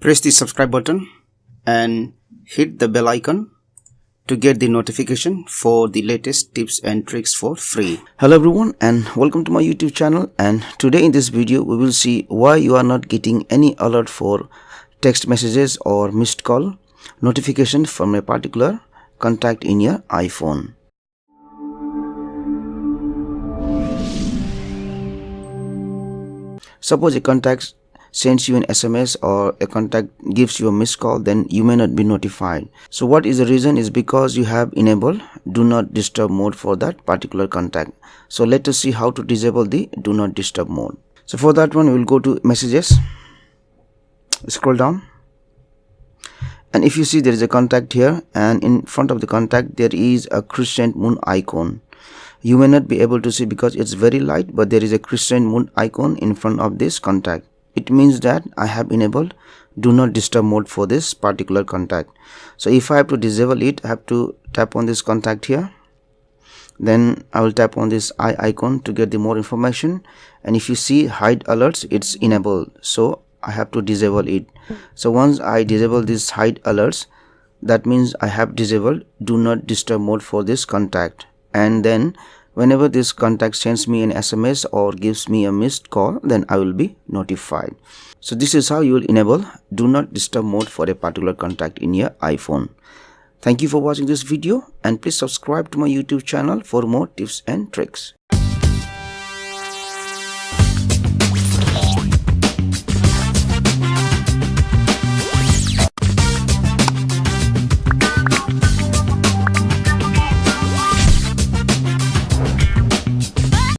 Press the subscribe button and hit the bell icon to get the notification for the latest tips and tricks for free. Hello everyone and welcome to my YouTube channel, and today in this video we will see why you are not getting any alert for text messages or missed call notification from a particular contact in your iPhone. Suppose a contact sends you an SMS or a contact gives you a missed call, then you may not be notified. So what is the reason? Is because you have enabled do not disturb mode for that particular contact. So let us see how to disable the do not disturb mode. So for that one, we will go to messages, scroll down, and if you see there is a contact here, and in front of the contact there is a crescent moon icon. You may not be able to see because it's very light, but there is a crescent moon icon in front of this contact. It means that I have enabled do not disturb mode for this particular contact. So if I have to disable it, I have to tap on this contact here. Then I will tap on this eye icon to get the more information. And if you see hide alerts, it's enabled. So I have to disable it. So once I disable this hide alerts, that means I have disabled do not disturb mode for this contact. And then whenever this contact sends me an SMS or gives me a missed call, then I will be notified. So this is how you will enable do not disturb mode for a particular contact in your iPhone. Thank you for watching this video, and please subscribe to my YouTube channel for more tips and tricks.